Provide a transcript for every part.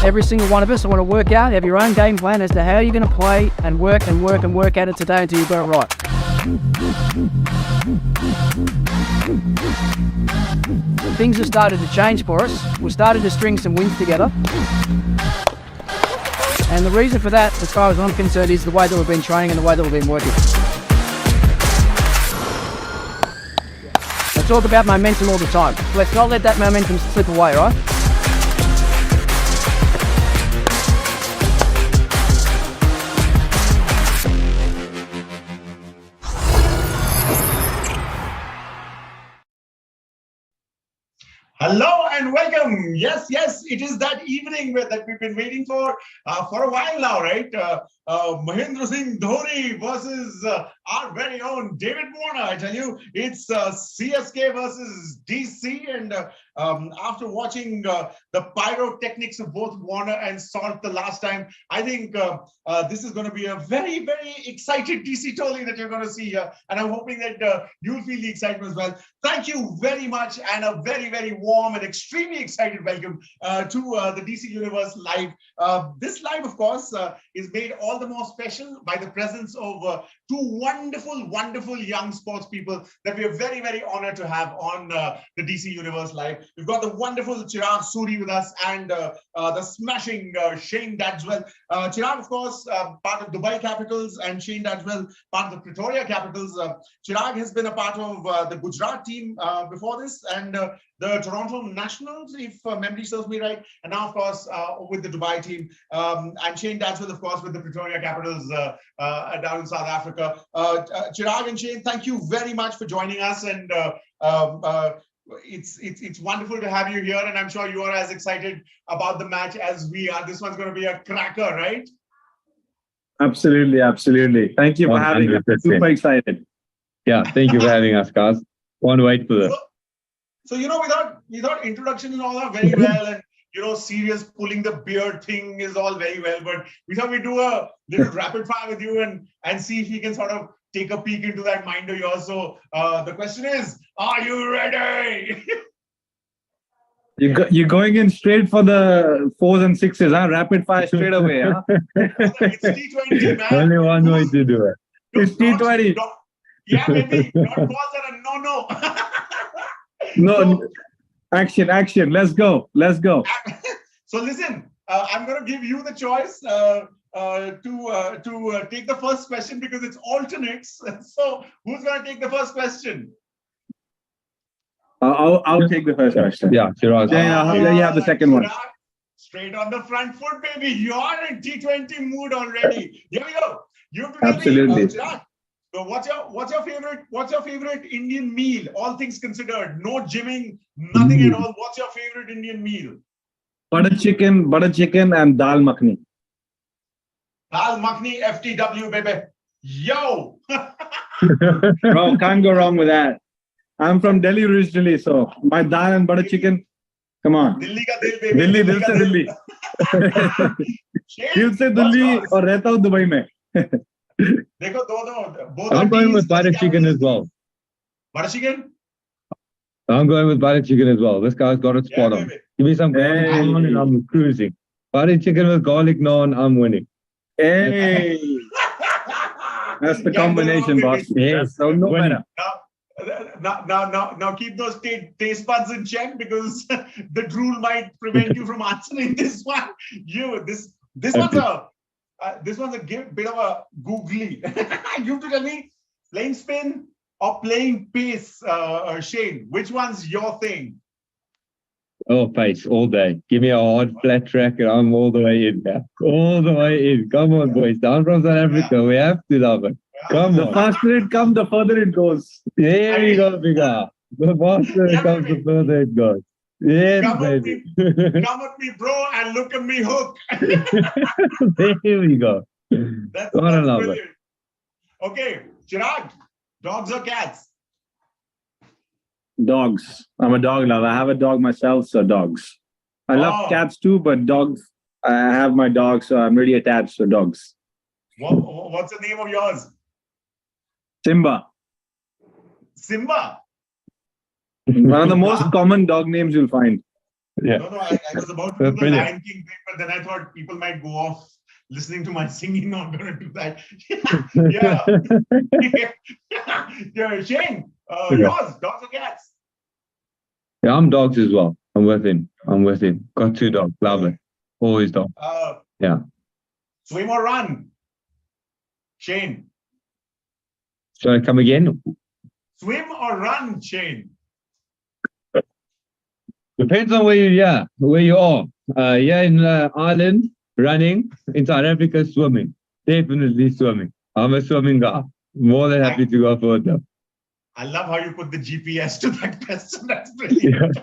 every single one of us, I want to work out, have your own game plan as to how you're going to play and work and work and work at it today until you got it right. Things have started to change for us. We've started to string some wins together. And the reason for that, as far as I'm concerned, is the way that we've been training and the way that we've been working. I talk about momentum all the time. Let's not let that momentum slip away, right? Hello and welcome. Yes, it is that evening that we've been waiting for a while now, right? Mahendra Singh Dhoni versus our very own David Warner. I tell you, it's CSK versus DC. And after watching the pyrotechnics of both Warner and Salt the last time, I think this is going to be a very, very excited DC Tolly that you're going to see here. And I'm hoping that you'll feel the excitement as well. Thank you very much, and a very, very warm and extremely excited welcome to the DC Universe Live. This live, of course, is made all the more special by the presence of two wonderful young sports people that we are very, very honored to have on the DC Universe Live. We've got the wonderful Chirag Suri with us and the smashing Shane Dadswell. Chirag, of course, part of Dubai Capitals, and Shane Dadswell, part of the Pretoria Capitals. Chirag has been a part of the Gujarat team before this, and the Toronto Nationals, if memory serves me right, and now, of course, with the Dubai team, and Shane Dadswell, of course, with the Pretoria Capitals down in South Africa. Chirag and Shane, thank you very much for joining us, and it's wonderful to have you here, and I'm sure you are as excited about the match as we are. This one's going to be a cracker, right? Absolutely. Thank you for having us. Super excited. Yeah, thank you for having us, guys. Want to wait for this. So, you know, without introduction and all are very well, and, you know, serious pulling the beard thing is all very well, but we thought we'd do a little rapid fire with you and see if we can sort of take a peek into that mind of yours. So the question is, are you ready? You're going in straight for the 4s and 6s, huh? Rapid fire straight away, huh? It's T20, man. Only one way to do it. It's T20. Yeah, maybe. Not balls that are no. No, action. Let's go. So listen, I'm going to give you the choice to take the first question because it's alternates. So who's going to take the first question? I'll take the first question. Yeah, Chirag. You have the second one. Straight on the front foot, baby. You're in T20 mood already. Here we go. You have to Absolutely. So what's your favorite Indian meal? All things considered, no gymming, nothing at all. What's your favorite Indian meal? Butter chicken, and dal makhni. Dal makhni, FTW, baby. Yo. Bro, can't go wrong with that. I'm from Delhi originally, so my dal and butter chicken. Come on. Delhi ka dil, baby. Dil se Delhi. Dil se Delhi aur rehta hu Dubai mein. I'm going with butter chicken as well. Butter chicken? I'm going with butter chicken as well. This guy's got it spot on. Give me some garlic naan and I'm cruising. Butter chicken with garlic naan, I'm winning. Hey. That's the combination, boss. Yes. So no better. Now keep those taste buds in check because the drool might prevent you from answering this one. This one's a bit of a googly. You have to tell me, playing spin or playing pace, Shane. Which one's your thing? Oh, pace all day. Give me a hard flat track and I'm all the way in now. All the way in. Come on, boys. Down from South Africa. We have to love it. Come on. The faster it comes, the further it goes. There we go, Bigga. The faster it comes, the further it goes. Yes, baby. Come with me, bro, and look at me hook. There we go. That's love brilliant. it. Okay, Chirag, dogs or cats? Dogs. I'm a dog lover. I have a dog myself, so dogs. I love cats too, but dogs. I have my dog, so I'm really attached to dogs. What's the name of yours? Simba. Simba? One of the most common dog names you'll find. Yeah. No, I was about to do the Brilliant. Lion King thing, but then I thought people might go off listening to my singing. Not going to do that. Yeah. Shane, Okay. yours, dogs or cats? Yeah, I'm dogs as well. I'm with him. Got 2 dogs. Love it. Always dogs. Yeah. Swim or run? Shane. Shall I come again? Swim or run, Shane? Depends on where you are. In Ireland, running. In South Africa, swimming. Definitely swimming. I'm a swimming guy. More than happy to go for it though. I love how you put the GPS to that question. That's brilliant.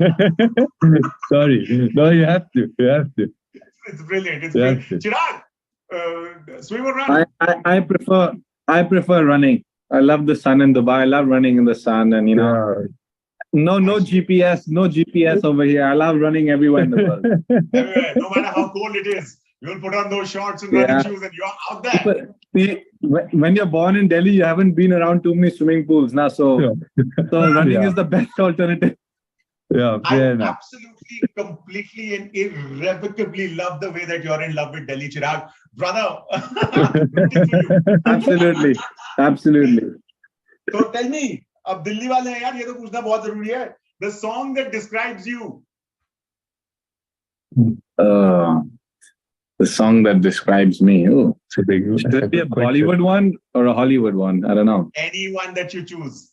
Sorry. No, you have to. It's brilliant. It's brilliant. Chirag, swim or run? I prefer running. I love the sun in Dubai. I love running in the sun, and no GPS over here. I love running everywhere in the world. Everywhere, no matter how cold it is, you'll put on those shorts and running shoes, and you're out there. See, when you're born in Delhi, you haven't been around too many swimming pools now, so running is the best alternative. Yeah, I absolutely, completely, and irrevocably love the way that you're in love with Delhi, Chirag. Brother, rooting for you. Absolutely. So tell me, अब दिल्ली वाले हैं यार, ये तो पूछना बहुत जरूरी है. The song that describes you. The song that describes me. Oh, should it be a Bollywood one or a Hollywood one? I don't know. Anyone that you choose.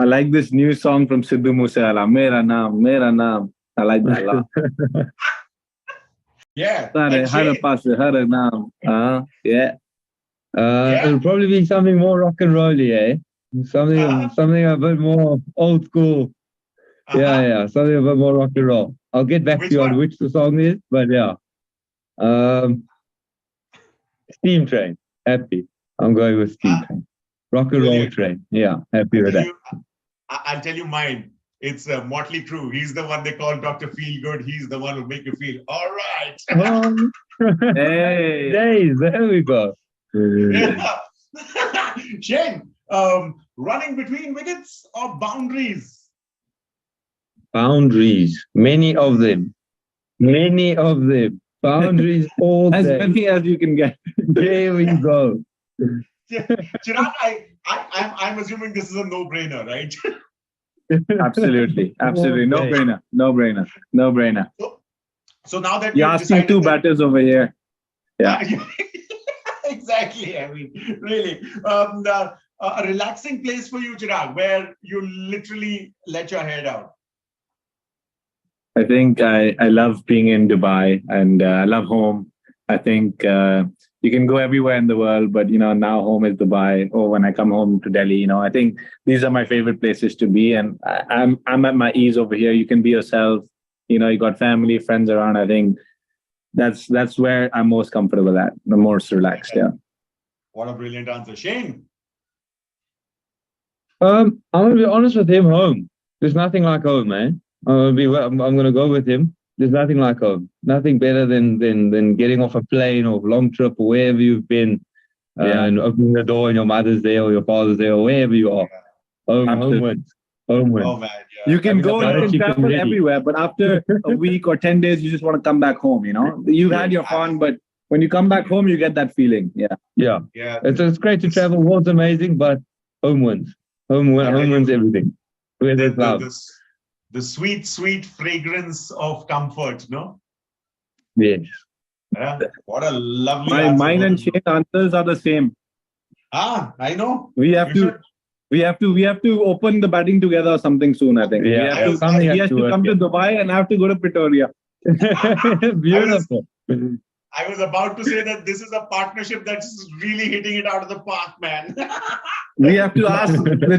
I like this new song from Sidhu Moosewala. Mera naam. I like that a lot. Yeah. It'll probably be something more rock and rolly, eh? Something a bit more old school. Yeah, something a bit more rock and roll. I'll get back to you on which the song is, but yeah. Steam Train, happy. I'm going with Steam Train. Rock and roll train. Yeah, happy with that. I'll tell you mine. It's Motley Crue. He's the one they call Dr. Feel Good. He's the one who make you feel all right. Hey, there we go. Yeah. Shane, running between wickets or boundaries? Boundaries, many of them. Boundaries all as day. many as you can get. There we go. Chirag, I'm assuming this is a no-brainer, right? Absolutely. No brainer. So now that you're asking 2 batters over here. Yeah. Exactly. I mean, really. A relaxing place for you, Chirag, where you literally let your hair down. I think I love being in Dubai, and I love home. I think you can go everywhere in the world, but now home is Dubai. Or when I come home to Delhi, I think these are my favorite places to be, and I'm at my ease over here. You can be yourself. You got family, friends around. I think that's where I'm most comfortable at, the most relaxed. Yeah. What a brilliant answer, Shane. I'm gonna be honest with him. Home. There's nothing like home, man. I'm gonna go with him. There's nothing like home. Nothing better than getting off a plane or long trip or wherever you've been, and opening the door and your mother's there or your father's there or wherever you are. Home wins. Oh man, yeah. You can travel everywhere, but after a week or 10 days, you just want to come back home. You've had your fun, but when you come back home, you get that feeling. Yeah. It's great to travel. World's amazing, but home wins. Home wins everything. Where there's love. The sweet, sweet fragrance of comfort, no? Yes. Yeah. What a lovely answer. Mine and Shane's answers are the same. I know. We have to open the batting together or something soon, I think. Yeah. He has to come to Dubai and I have to go to Pretoria. Beautiful. I was about to say that this is a partnership that's really hitting it out of the park, man. We have to ask the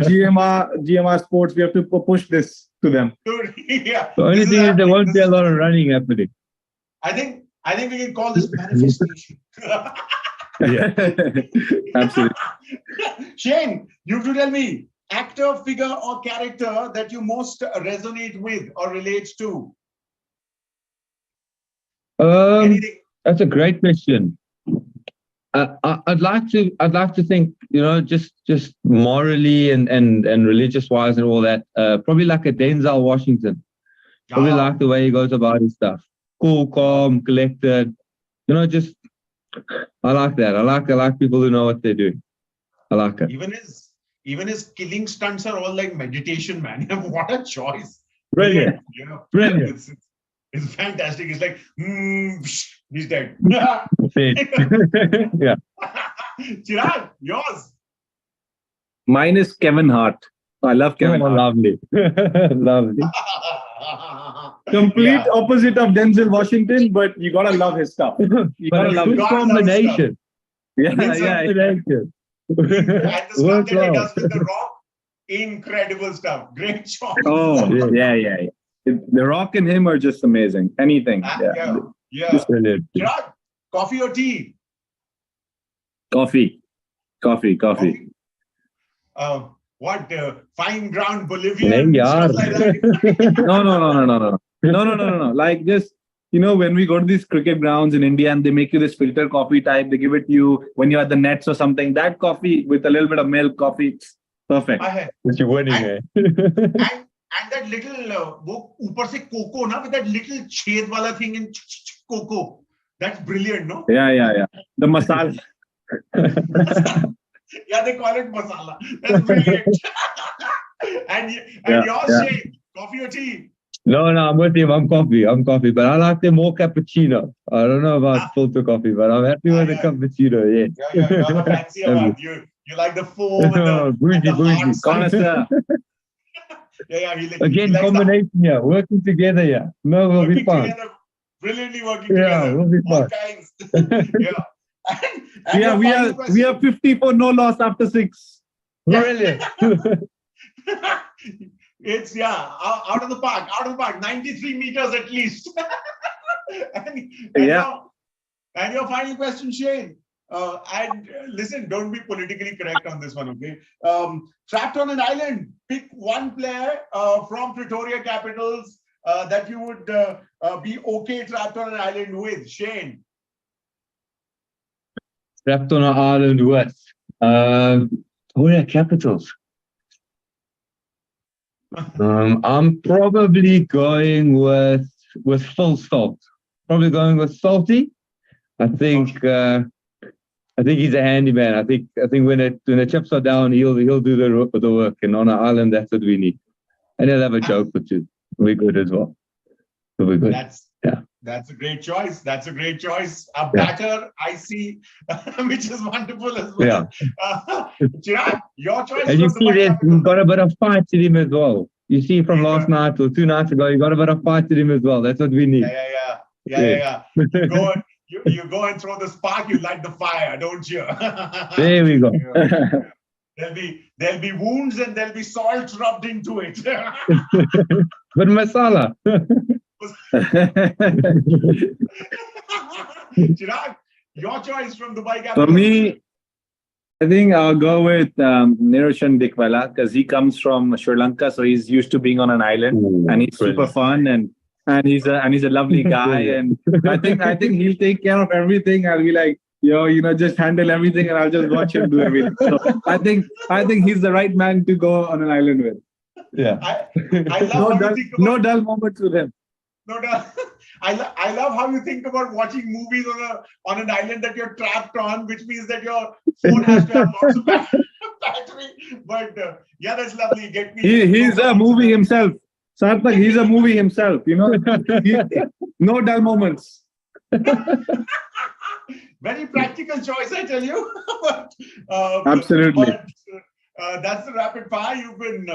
GMR Sports. We have to push this to them. Yeah. The only thing is there won't be a lot of running happening. I think we can call this manifestation. Yeah. Absolutely. Shane, you have to tell me, actor, figure, or character that you most resonate with or relate to. Anything? That's a great question. I'd like to think, just morally and religious wise and all that. Probably like a Denzel Washington. Probably like the way he goes about his stuff. Cool, calm, collected. You know, just I like that. I like people who know what they're doing. I like it. Even his killing stunts are all like meditation, man. What a choice! Brilliant. You know, Brilliant. It's fantastic. It's like, he's dead. Yeah. Chirag, yours. Mine is Kevin Hart. I love Kevin Hart. Lovely. Lovely. Complete opposite of Denzel Washington, but you gotta love his stuff. You gotta love good his combination. Yeah, Combination. And the stuff that he does with The Rock, incredible stuff. Great shot. Oh, yeah. The Rock and him are just amazing. Anything. Yeah. Brilliant. Chirag, coffee or tea? Coffee. What fine ground Bolivian Yeah. stuff like that? No. Like just, when we go to these cricket grounds in India and they make you this filter coffee type, they give it to you when you're at the nets or something. That coffee with a little bit of milk, coffee, perfect. Which you're winning, eh? And that little upar se cocoa, na, with that little ched wala thing in cocoa. That's brilliant, no? Yeah. The masala. Yeah, they call it masala. That's brilliant. and yours, Shane, coffee or tea? No, I'm with him. I'm coffee, but I like the more cappuccino. I don't know about filter coffee, but I'm happy with the cappuccino. Yeah. You're a fancy one. You like the foam and the bougie. Connoisseur. Again, combination, working together, No, we'll be fine. Brilliantly working together. We'll be fine. We are 50 for no loss after 6. Brilliant. It's out of the park, 93 meters at least. and your final question, Shane. And listen, don't be politically correct on this one, okay? Trapped on an island, pick one player from Pretoria Capitals that you would be okay trapped on an island with. Shane. Trapped on an island with Pretoria Capitals. I'm probably going with full salt. Probably going with Salty. I think he's a handyman. I think when the chips are down, he'll do the work. And on an island, that's what we need. And he'll have a joke or two. We're good as well. We'll be good. That's a great choice. A batter, I see, which is wonderful as well. Chirag, your choice. And you see that he's got a bit of fight to him as well. You see from last night or 2 nights ago, you got a bit of fight to him as well. That's what we need. Yeah. You go and throw the spark, you light the fire, don't you? There we go. There'll be wounds and there'll be salt rubbed into it. But masala. Chirag, your choice from Dubai Capitals. For me, I think I'll go with Niroshan Dikwala because he comes from Sri Lanka, so he's used to being on an island, and he's super fun and he's a lovely guy, and I think he'll take care of everything. I'll be like, just handle everything, and I'll just watch him do everything. So I think he's the right man to go on an island with. Yeah, I love no dull moments with him. No doubt. I love how you think about watching movies on an island that you're trapped on, which means that your phone has to have lots of battery. But that's lovely. Get me. He's a movie himself. Sarthak, he's a movie himself. No dull moments. Very practical choice, I tell you. Absolutely. But that's the rapid fire. You've been.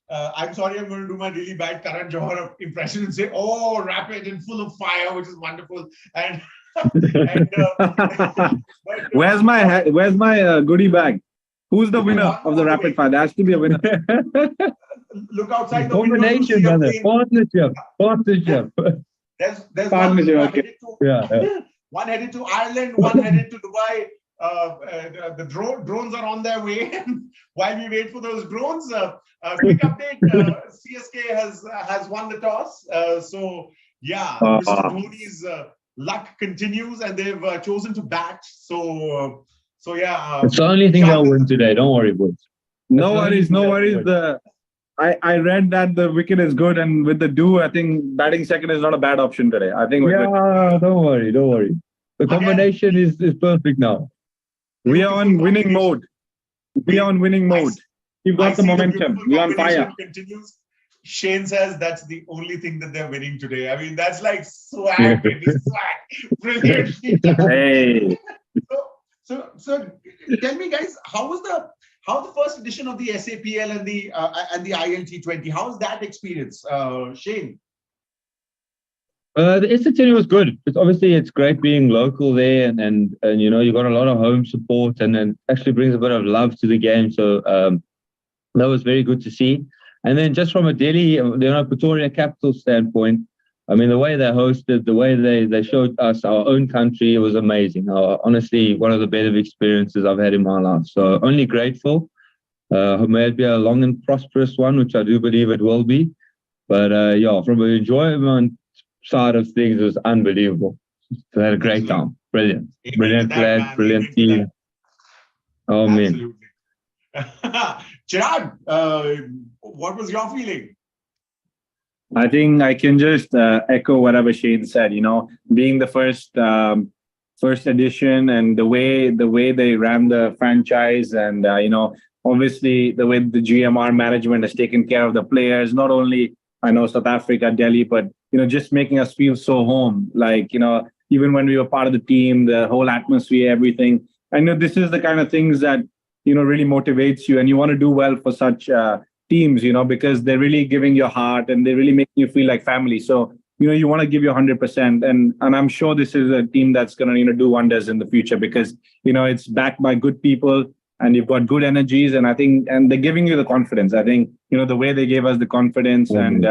I'm sorry, I'm going to do my really bad Karan Johar impression and say, "Oh, rapid and full of fire," which is wonderful. And where's my goodie bag? Who's the winner of the rapid fire? There has to be a winner. Look outside the combination, brother. Partnership. There's partnership. One headed to Ireland, one headed to Dubai. The drones are on their way. While we wait for those drones, quick update: CSK has won the toss. So Mr. Dhoni's luck continues, and they've chosen to bat. So it's the only thing they'll win today. Don't worry, boys. No worries. I read that the wicket is good, and with the do, I think batting second is not a bad option today. I think Yeah, don't worry, don't worry. The combination is perfect now. we are on winning mode. We are on winning mode. You've got the momentum. We're on fire. Continues. Shane says that's the only thing that they're winning today. I mean, that's like swag, baby, swag. Brilliant. Hey. So tell me, guys, how the first edition of the SAPL and the ILT20? How's that experience, Shane? The SATL was good. It's great being local there, and you know, you got a lot of home support, and then actually brings a bit of love to the game. So that was very good to see. And then just from a Delhi, Pretoria Capitals standpoint, I mean, the way they hosted, the way they showed us our own country, it was amazing. Honestly, one of the better experiences I've had in my life. So only grateful. May it be a long and prosperous one, which I do believe it will be. But yeah, from an enjoyment side of things, it was unbelievable. So I had a great time. Brilliant. Brilliant lads, brilliant team. Oh, man. Chirag, what was your feeling? I think I can just echo whatever Shane said. You know, being the first edition, and the way they ran the franchise, and you know, obviously the way the GMR management has taken care of the players. Not only I know South Africa, Delhi, but you know, just making us feel so home. Like, you know, even when we were part of the team, the whole atmosphere, everything. I know this is the kind of things that, you know, really motivates you, and you want to do well for such teams, you know, because they're really giving your heart and they're really making you feel like family. So, you know, you want to give your 100%. And I'm sure this is a team that's going to, you know, do wonders in the future, because, you know, it's backed by good people and you've got good energies. And I think, and they're giving you the confidence. I think, you know, the way they gave us the confidence, and,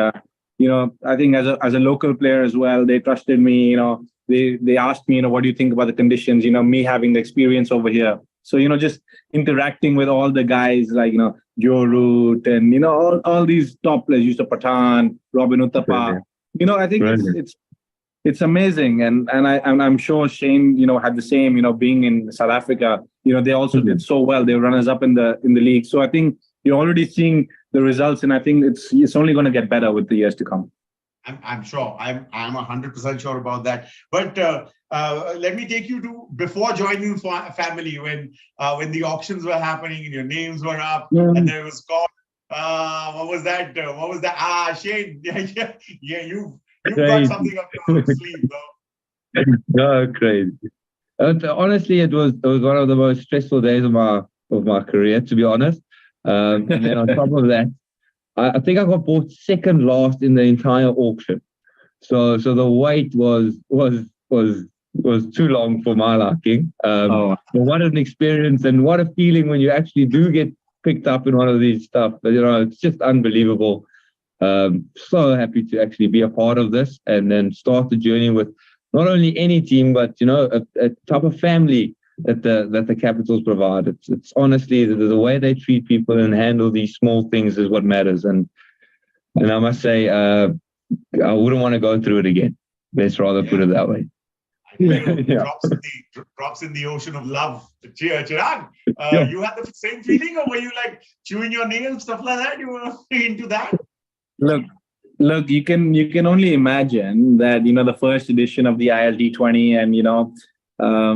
you know, I think as a local player as well, they trusted me, you know, they asked me, you know, what do you think about the conditions, you know, me having the experience over here. So, you know, just interacting with all the guys like, you know, Joe Root and, you know, all these top players, Yusuf Pathan, Robin Uthappa, you know, I think it's amazing. And I'm sure Shane, you know, had the same, you know, being in South Africa, you know, they also did so well. They were runners up in the league. So I think you're already seeing the results, and I think it's only going to get better with the years to come. I'm sure. I'm 100% sure about that. But let me take you to before joining family, when the auctions were happening and your names were up, and there was called. What was that? What was that? Shane. Yeah. You've got something up your sleeve, though. No, crazy. Honestly, it was one of the most stressful days of my career, to be honest. And then on top of that, I think I got bought second last in the entire auction. So the wait was too long for my liking. But what an experience, and what a feeling when you actually do get picked up in one of these stuff. You know, it's just unbelievable. So happy to actually be a part of this, and then start the journey with not only any team, but, you know, a type of family that the Capitals provide. It's honestly the way they treat people and handle these small things is what matters. And I must say, I wouldn't want to go through it again. Let's rather put it that way. Drops in the ocean of love. Chirag, you had the same feeling, or were you like chewing your nails, stuff like that? You were into that? Look, you can only imagine that, you know, the first edition of the ILT20, and, you know,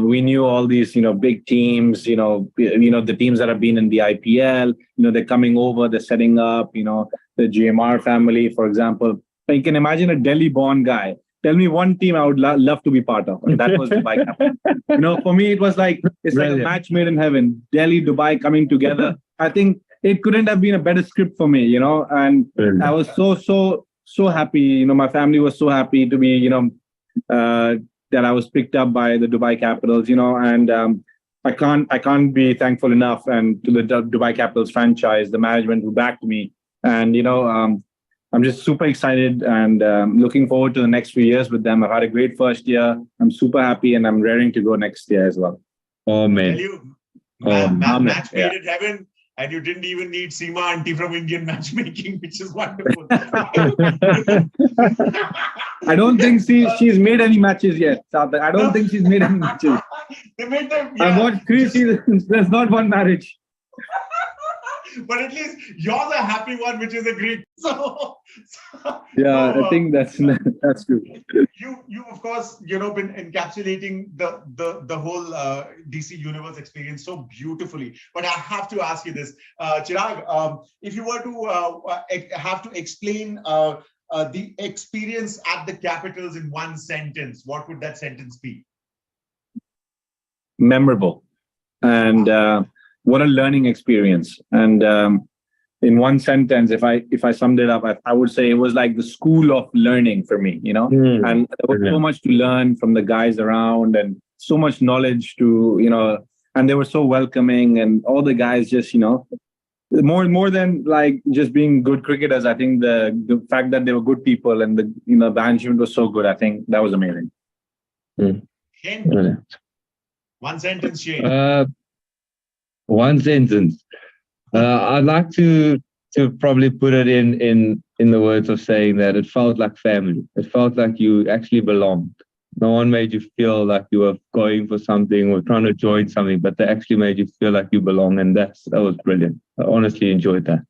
we knew all these, you know, big teams, you know, the teams that have been in the IPL, you know, they're coming over, they're setting up, you know, the GMR family, for example. But you can imagine a Delhi-born guy. Tell me one team I would love to be part of, and that was Dubai Capitals. You know, for me, it was like, it's like a match made in heaven. Delhi, Dubai coming together. I think it couldn't have been a better script for me, you know, and I was so happy. You know, my family was so happy to be, you know, that I was picked up by the Dubai Capitals, you know, and I can't be thankful enough, and to the Dubai Capitals franchise, the management who backed me, and, you know, I'm just super excited and looking forward to the next few years with them. I've had a great first year. I'm super happy, and I'm raring to go next year as well. Oh, man. Match made in heaven, and you didn't even need Seema Auntie from Indian matchmaking, which is wonderful. I don't think she's made any matches yet. I don't think she's made any matches. They made them. I've watched 3 seasons. There's not one marriage. But at least yours a happy one, which is a great. Yeah, I think that's true. You of course been encapsulating the whole DC Universe experience so beautifully. But I have to ask you this, Chirag, if you were to have to explain the experience at the Capitals in one sentence, what would that sentence be? Memorable, and what a learning experience. And in one sentence, if I summed it up, I would say it was like the school of learning for me, and there was so much to learn from the guys around, and so much knowledge to, and they were so welcoming, and all the guys just, more than like just being good cricketers. I think the fact that they were good people, and the management was so good. I think that was amazing. Shane, one sentence, Shane. One sentence. I'd like to probably put it in the words of saying that it felt like family. It felt like you actually belonged. No one made you feel like you were going for something or trying to join something, but they actually made you feel like you belong, and that was brilliant. I honestly enjoyed that.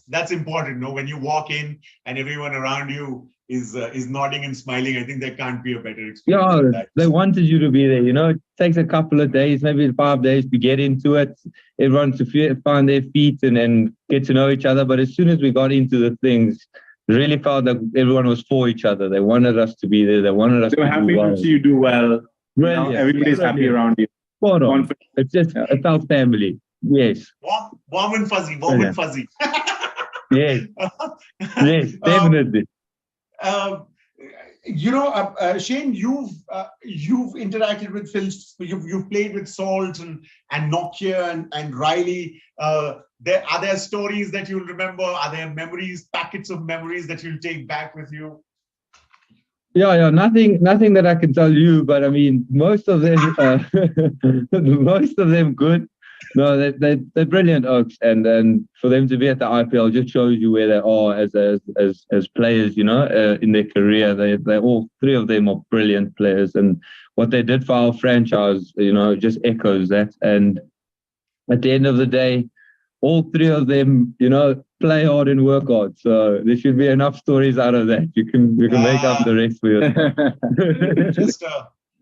That's important. No, when you walk in and everyone around you is nodding and smiling, I think there can't be a better experience. Yeah, they wanted you to be there. It takes a couple of days, maybe 5 days to get into it. Everyone to find their feet and get to know each other. But as soon as we got into the things, really felt that everyone was for each other. They wanted us to be there. They wanted us to do well. They were happy to see you do well. Everybody's happy around you. It felt family. Yes. Warm and fuzzy. Warm and fuzzy. Yes. Yes, definitely. Shane, you've interacted with Phil. You've played with Salt and Nokia and Riley. Are there stories that you'll remember? Are there memories, packets of memories that you'll take back with you? Yeah, nothing that I can tell you, but I mean, most of them good. No, they're brilliant Oaks, and for them to be at the IPL just shows you where they are as players. In their career, they all three of them are brilliant players, and what they did for our franchise, just echoes that. And at the end of the day, all three of them, play hard and work hard. So there should be enough stories out of that. You can make up the rest for yourself.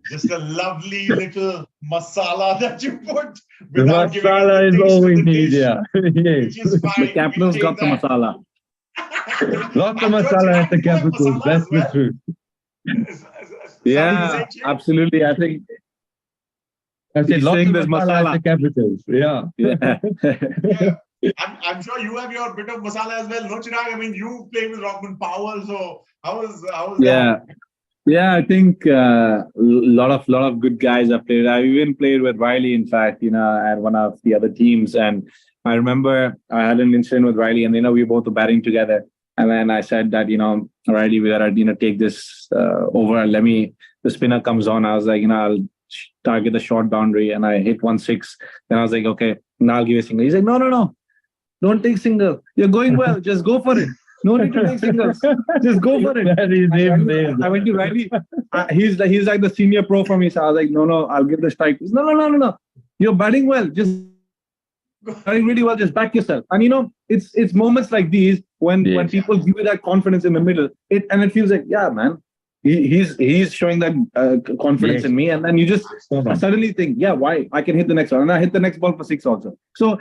Just a lovely little masala that you put. The masala is all we need, yeah. Which is fine. The Capitals got the masala. Lots of masala at the Capitals, that's the truth. Yeah, absolutely. I think I said lots of masala at the Capitals. Yeah. I'm sure you have your bit of masala as well, no, Chirag? I mean, you play with Rockman Powell, so how was that? Yeah, I think a lot of good guys have played. I even played with Riley, in fact, at one of the other teams. And I remember I had an incident with Riley, and we both were batting together. And then I said that, Riley, we gotta take this over. The spinner comes on. I was like, I'll target the short boundary, and I hit 1-6. Then I was like, okay, now I'll give you a single. He's like, no, don't take single. You're going well. Just go for it. No need to take singles. Just go for it. I went to Riley. He's like the senior pro for me. So I was like, no, I'll give the strike. No. You're batting well. Just batting really well. Just back yourself. And it's moments like these when people give you that confidence in the middle. It feels like, yeah, man, he's showing that confidence in me. And then you just suddenly think, yeah, why? I can hit the next one. And I hit the next ball for 6 also. So,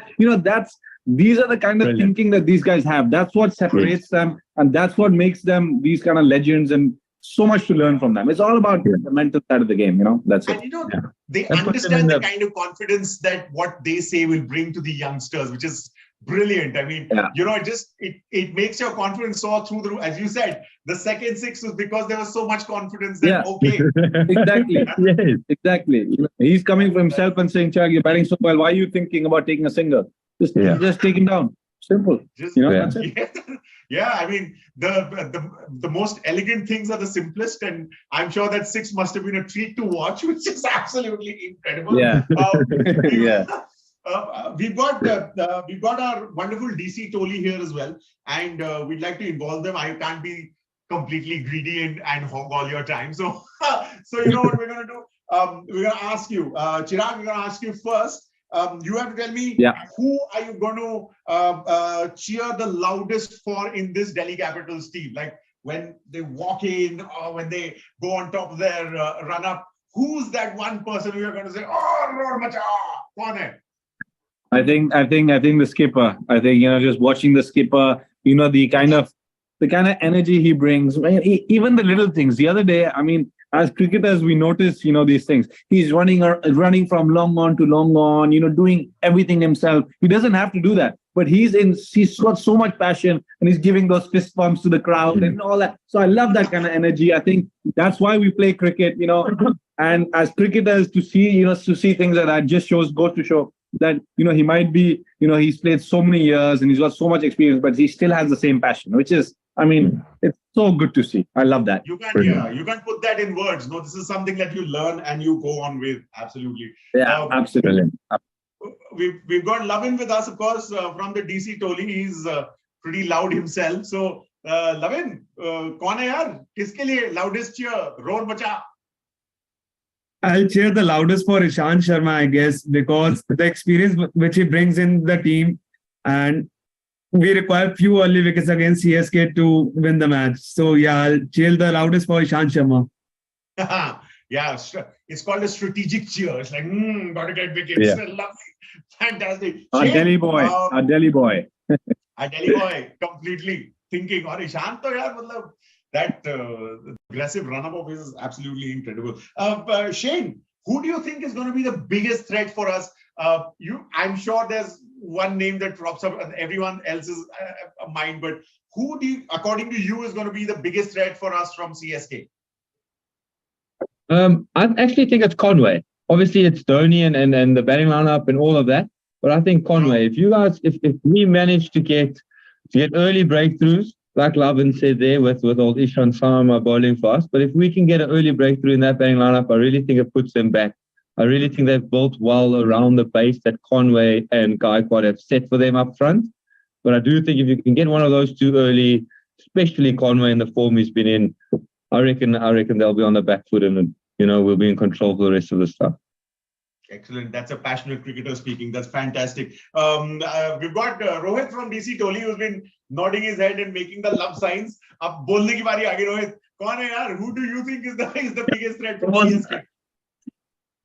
these are the kind of thinking that these guys have. That's what separates them, and that's what makes them these kind of legends, and so much to learn from them. It's all about the mental side of the game, That's it. And they understand the kind of confidence that what they say will bring to the youngsters, which is brilliant. I mean, it makes your confidence soar through the roof. As you said, the second 6 was because there was so much confidence that Exactly. Exactly. He's coming for himself and saying, Chirag, you're batting so well. Why are you thinking about taking a single? Just take him down. Simple. That's it. Yeah, I mean, the most elegant things are the simplest, and I'm sure that 6 must have been a treat to watch, which is absolutely incredible. Yeah. We've got our wonderful DC Toli here as well, and we'd like to involve them. I can't be completely greedy and hog all your time. So you know what we're going to do? We're going to ask you, Chirag, we're going to ask you first. you have to tell me, Yeah. who are you going to cheer the loudest for in this Delhi Capitals team? Like when they walk in or when they go on top of their run-up, who's that one person who you're going to say, oh, roar macha, kaun hai? I think the skipper. I think, just watching the skipper, the kind of energy he brings. Even the little things. The other day, I mean, as cricketers, we notice, these things. He's running from long on to long on, doing everything himself. He doesn't have to do that, but he's got so much passion, and he's giving those fist bumps to the crowd and all that. So I love that kind of energy. I think that's why we play cricket, and as cricketers to see things like that just goes to show that, he might be, he's played so many years and he's got so much experience, but he still has the same passion, which is, it's so good to see. I love that. You can't put that in words. No, this is something that you learn and you go on with. Absolutely. Yeah, absolutely. We've got Lavin with us, of course, from the DC Toli. He's pretty loud himself. So, Lavin, kaun hai yaar? Kiske liye loudest cheer? Roar macha. I'll cheer the loudest for Ishant Sharma, I guess, because the experience which he brings in the team, and we require few early wickets against CSK to win the match. So yeah, I'll cheer the loudest for Ishant Sharma. Yeah, it's called a strategic cheer. It's like, gotta get wickets. Yeah. Lovely. Fantastic. Our Delhi boy. Our Delhi boy. Our Delhi boy, completely thinking. Or Ishant, yaar, that aggressive run-up of his is absolutely incredible. Shane, who do you think is going to be the biggest threat for us? I'm sure there's one name that drops up in everyone else's mind, but who according to you, is going to be the biggest threat for us from CSK? I actually think it's Conway. Obviously, it's Dhoni and the batting lineup and all of that. But I think Conway, if we manage to get early breakthroughs, like Lavin said there, with old Ishan Sharma bowling fast. But if we can get an early breakthrough in that batting lineup, I really think it puts them back. I really think they've built well around the base that Conway and Gaikwad have set for them up front. But I do think if you can get one of those two early, especially Conway in the form he's been in, I reckon they'll be on the back foot and we'll be in control for the rest of the stuff. Excellent. That's a passionate cricketer speaking. That's fantastic. We've got Rohit from DC Toli, who's been nodding his head and making the love signs. Ab bolne ki bari aage, Rohit. Kaun hai yaar? Who do you think is the biggest threat from CSK?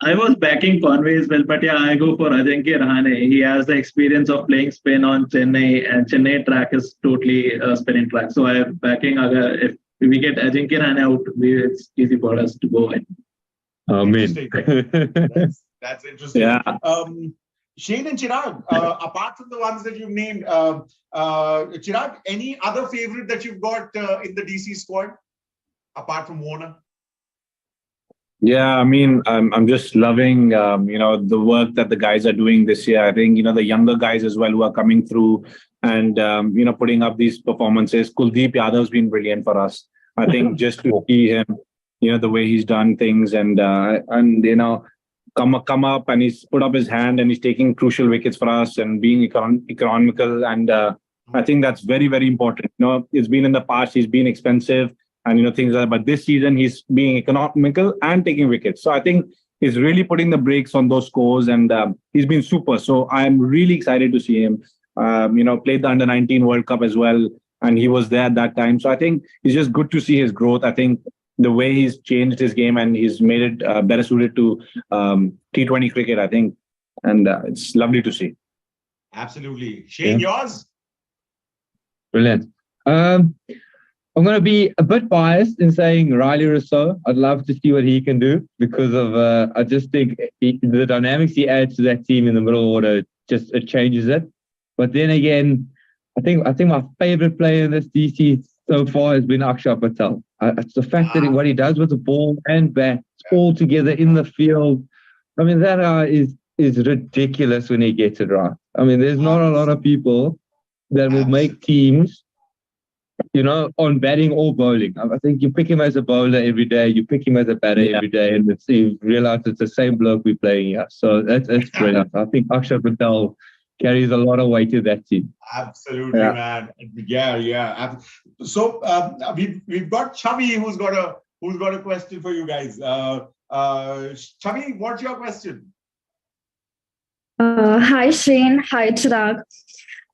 I was backing Conway as well, but yeah, I go for Ajinkya Rahane. He has the experience of playing spin on Chennai, and Chennai track is totally a spinning track. So I am backing. If we get Ajinkya Rahane out, it's easy for us to go in. That's interesting. Yeah. Shane and Chirag, apart from the ones that you've named, Chirag, any other favorite that you've got in the DC squad apart from Warner? Yeah, I mean, I'm just loving, the work that the guys are doing this year. I think, the younger guys as well who are coming through and, putting up these performances. Kuldeep Yadav's been brilliant for us. I think just to see him, the way he's done things and come up and he's put up his hand and he's taking crucial wickets for us and being economical. And I think that's very, very important. It's been in the past, he's been expensive and, things like that. But this season, he's being economical and taking wickets. So I think he's really putting the brakes on those scores and he's been super. So I'm really excited to see him, played the Under-19 World Cup as well. And he was there at that time. So I think it's just good to see his growth. I think the way he's changed his game and he's made it better suited to T20 cricket, I think. And it's lovely to see. Absolutely. Shane, yours? Brilliant. I'm going to be a bit biased in saying Riley Rousseau. I'd love to see what he can do because of, I just think the dynamics he adds to that team in the middle order, it changes it. But then again, I think my favorite player in this DC so far has been Akshar Patel. It's the fact that what he does with the ball and bat, all together in the field. I mean, that guy is ridiculous when he gets it right. I mean, there's not a lot of people that will make teams, on batting or bowling. I think you pick him as a bowler every day, you pick him as a batter every day, and you realize it's the same bloke we're playing here. So that's brilliant. I think Akshar Patel carries a lot of weight to that team. Absolutely, man. Yeah. So we've got Chavi who's got a question for you guys. Chavi, what's your question? Hi Shane, hi Chirag.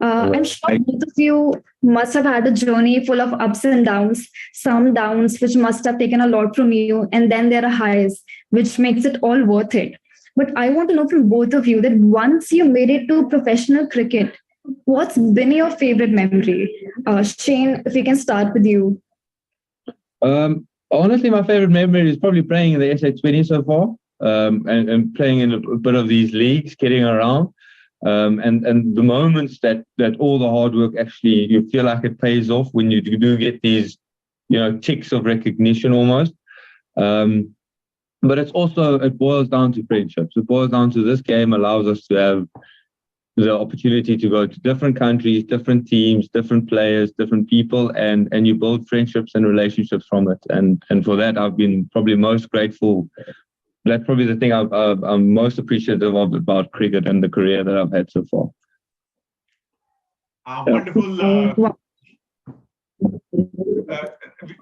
I'm sure both of you must have had a journey full of ups and downs, some downs which must have taken a lot from you, and then there are highs, which makes it all worth it. But I want to know from both of you that once you made it to professional cricket, what's been your favorite memory? Shane, if we can start with you. Honestly, my favorite memory is probably playing in the SA20 so far, and playing in a bit of these leagues, getting around, and the moments that all the hard work actually, you feel like it pays off when you do get these, ticks of recognition almost. But it boils down to friendships. It boils down to this game allows us to have the opportunity to go to different countries, different teams, different players, different people, and you build friendships and relationships from it. And for that, I've been probably most grateful. That's probably the thing I'm most appreciative of about cricket and the career that I've had so far. Wonderful.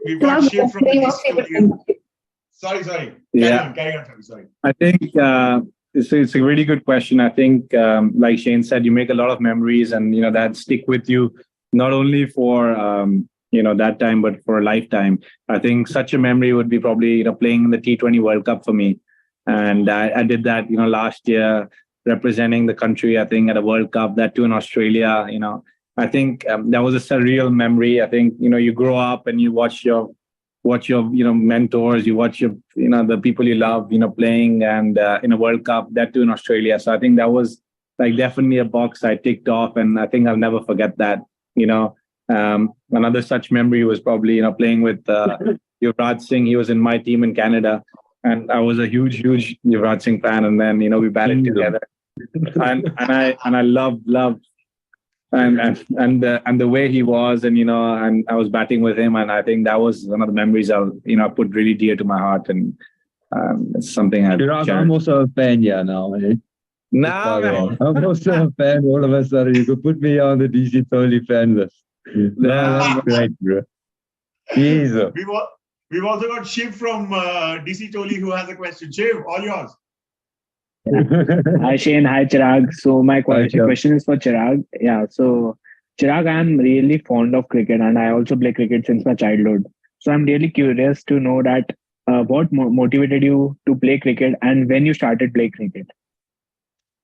We've got Shiv from the Sorry. Carry on. Sorry. I think it's a really good question. I think, like Shane said, you make a lot of memories, and that stick with you not only for that time, but for a lifetime. I think such a memory would be probably playing in the T20 World Cup for me, and I did that last year, representing the country. I think at a World Cup, that too in Australia. I think that was a surreal memory. I think you grow up and you watch your mentors, you watch your the people you love playing, and in a World Cup, that too in Australia. So I think that was like definitely a box I ticked off, and I think I'll never forget that. Another such memory was probably playing with Yuvraj Singh. He was in my team in Canada, and I was a huge Yuvraj Singh fan, and then we battled together, and I loved and the way he was, and I was batting with him, and I think that was one of the memories I'll put really dear to my heart, and it's something I'm also a fan now. Eh? No, I'm also a fan. All of a sudden, you could put me on the DC Totally fan list. That's great, bro. Jesus. We've also got Shiv from DC Toli who has a question. Shiv, all yours. Hi Shane, hi Chirag. So my question is for Chirag. Yeah, so Chirag, I'm really fond of cricket, and I also play cricket since my childhood. So I'm really curious to know that what motivated you to play cricket, and when you started playing cricket.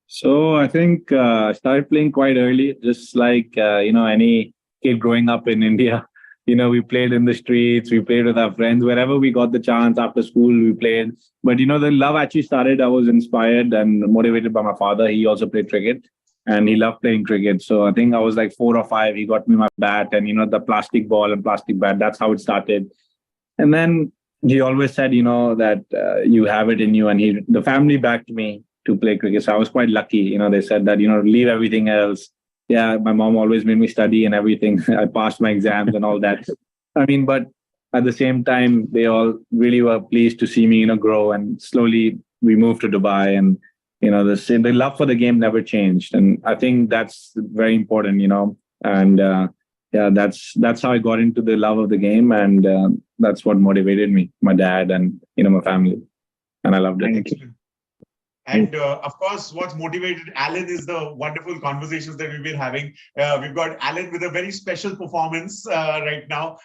So I think I started playing quite early, just like any kid growing up in India. We played in the streets, we played with our friends, wherever we got the chance after school, we played. But the love actually started, I was inspired and motivated by my father. He also played cricket, and he loved playing cricket. So I think I was like 4 or 5, he got me my bat and, the plastic ball and plastic bat. That's how it started. And then he always said, that you have it in you. And the family backed me to play cricket. So I was quite lucky. They said that, leave everything else. Yeah, my mom always made me study and everything. I passed my exams and all that. But at the same time, they all really were pleased to see me, grow. And slowly we moved to Dubai, and, the love for the game never changed. And I think that's very important, and that's how I got into the love of the game. And that's what motivated me, my dad and, my family. And I loved it. And of course, what's motivated Alan is the wonderful conversations that we've been having. We've got Alan with a very special performance right now.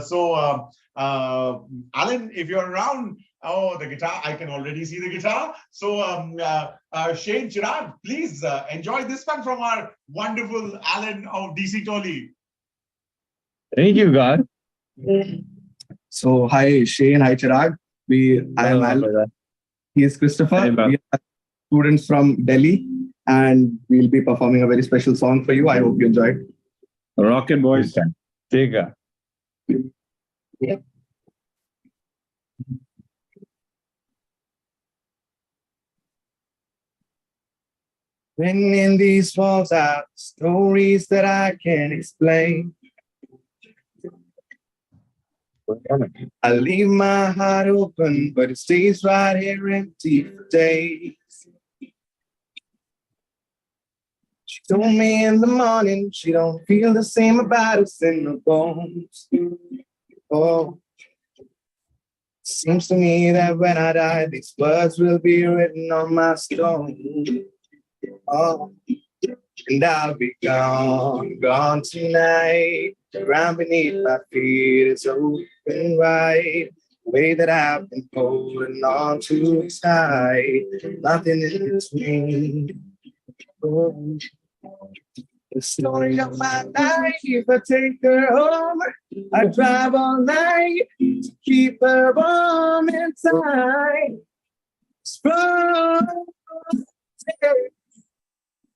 So Alan, if you're around, the guitar, I can already see the guitar. So Shane, Chirag, please enjoy this one from our wonderful Alan of DC Toli. Thank you, God. So hi Shane, hi Chirag. I am Alan. He is Christopher. We are students from Delhi, and we'll be performing a very special song for you. I hope you enjoy it. Rocket boys. Take care. When in these walls are stories that I can't explain, I leave my heart open, but it stays right here empty for days. She told me in the morning she don't feel the same about us in the bones. Oh, seems to me that when I die, these words will be written on my stone. Oh, and I'll be gone tonight. The ground beneath my feet is open wide. The way that I've been holding on too tight, nothing in between. Oh, the story of my life. If I take her home, I drive all night to keep her warm inside.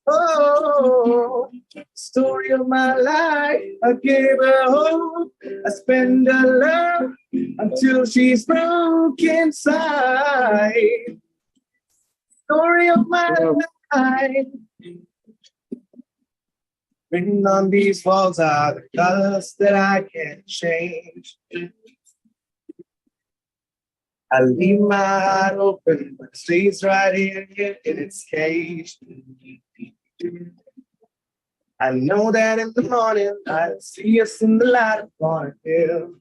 Oh, story of my life. I gave her hope. I spend her love until she's broke inside. Story of my life. Written on these walls are the colors that I can't change. I leave my heart open, but it stays right here in its cage. I know that in the morning I'll see us in the light upon a hill.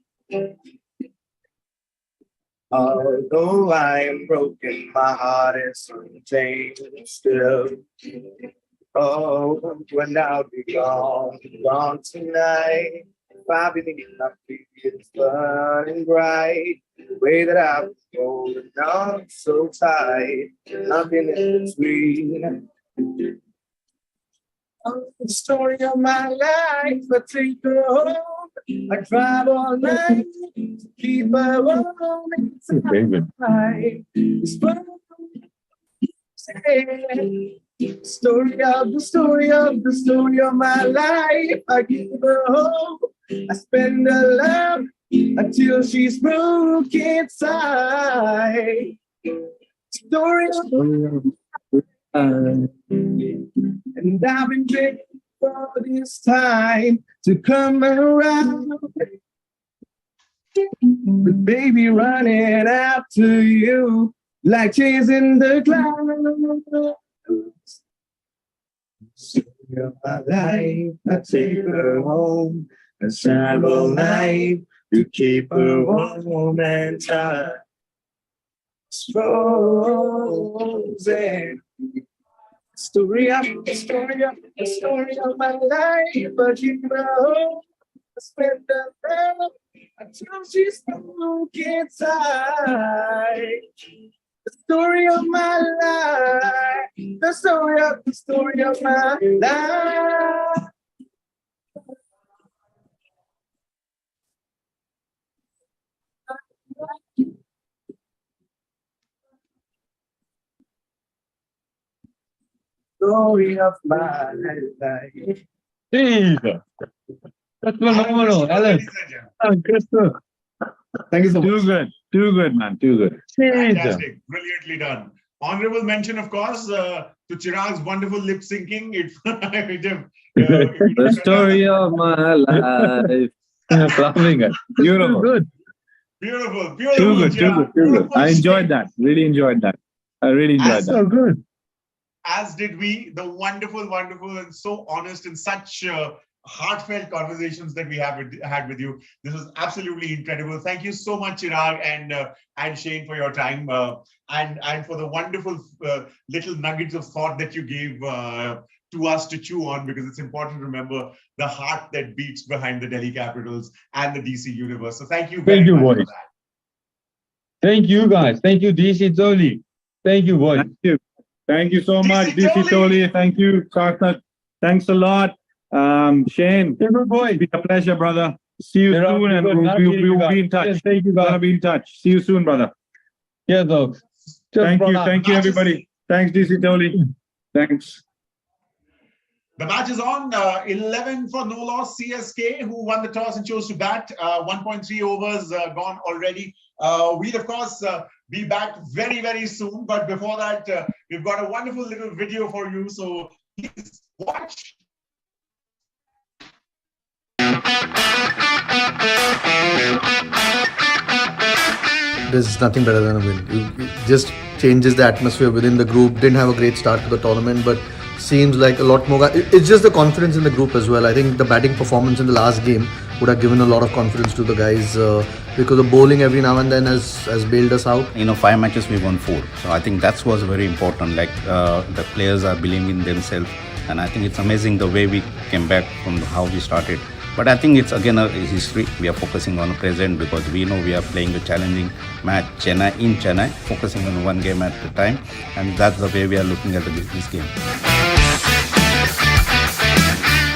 Although I am broken, my heart is untamed still. Oh, when I'll be gone tonight. Far beneath my feet, it's burning bright. The way that I've been holding on so tight, nothing in between. Oh, the story of my life. I take her home. I drive all night to keep her warm inside. It's burning. The story of my life. I give her hope. I spend her love until she's broke inside. Story of and I've been waiting for this time to come around. But baby, running after you like chasing the clouds. Story of my life. I take her home. I drive all night to keep her warm and tight. Frozen. Story of my life. I keep her home. I spend her love until she's broke inside. The story of my life. The story of my life. Story of my life. Jesus. That's phenomenal, Alex. Crystal. Thank you so much. Too good, man. Too good. Fantastic. Brilliantly done. Honorable mention, of course, to Chirag's wonderful lip syncing. The story of my life. Loving it. Beautiful. Good. Beautiful. Too good. I enjoyed that. Really enjoyed that. I really enjoyed that. So good. As did we. The wonderful, and so honest and such heartfelt conversations that we had with you. This was absolutely incredible. Thank you so much, Chirag and Shane, for your time and for the wonderful little nuggets of thought that you gave to us to chew on, because it's important to remember the heart that beats behind the Delhi Capitals and the DC Universe. So thank you very much for that. Thank you, guys. Thank you, DC Toli. Thank you, boys. Thank you so much, DC Toli. Thank you, Karthik. Thanks a lot. Shane, it's been a pleasure, brother. See you soon, and we'll be in touch. Yes, thank you, guys. We'll be in touch. See you soon, brother. Yeah, dogs. Thank you, everybody. Thanks, DC Toli. Thanks. The match is on. 11 for no loss. CSK, who won the toss and chose to bat. 1.3 overs gone already. We'll, of course, be back very, very soon. But before that, we've got a wonderful little video for you. So please watch. There's nothing better than a win. It just changes the atmosphere within the group. Didn't have a great start to the tournament, but seems like a lot more. It's just the confidence in the group as well. I think the batting performance in the last game would have given a lot of confidence to the guys because the bowling every now and then has bailed us out. 5 matches we won 4. So I think that was very important. Like the players are believing in themselves, and I think it's amazing the way we came back from how we started. But I think it's again a history. We are focusing on the present because we know we are playing a challenging match in Chennai, focusing on one game at a time, and that's the way we are looking at this game.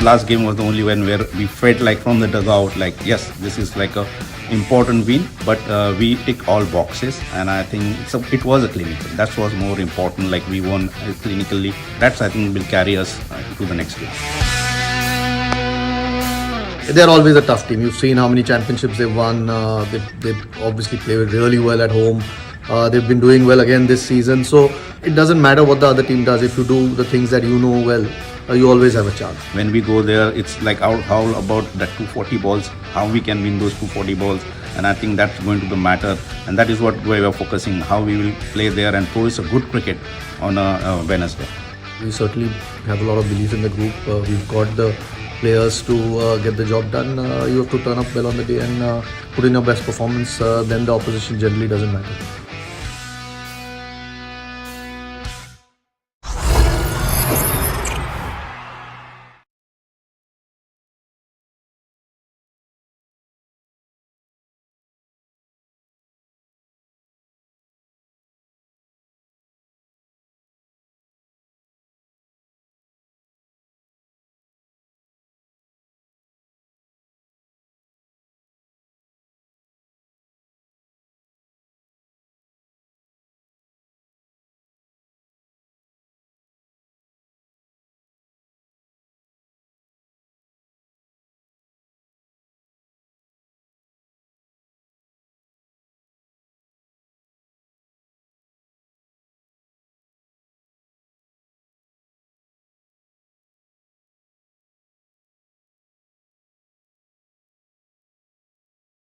Last game was the only one where we felt like from the dugout, like yes, this is like a important win, but we tick all boxes, and I think it was a clinical. That was more important. Like we won clinically. That's I think will carry us to the next game. They're always a tough team. You've seen how many championships they've won. They obviously play really well at home. They've been doing well again this season. So it doesn't matter what the other team does. If you do the things that you know well, you always have a chance. When we go there, it's like how about that 240 balls, how we can win those 240 balls. And I think that's going to be matter. And that is what we are focusing, how we will play there and produce a good cricket on a Wednesday. We certainly have a lot of belief in the group. We've got the players to get the job done. You have to turn up well on the day and put in your best performance. Then the opposition generally doesn't matter.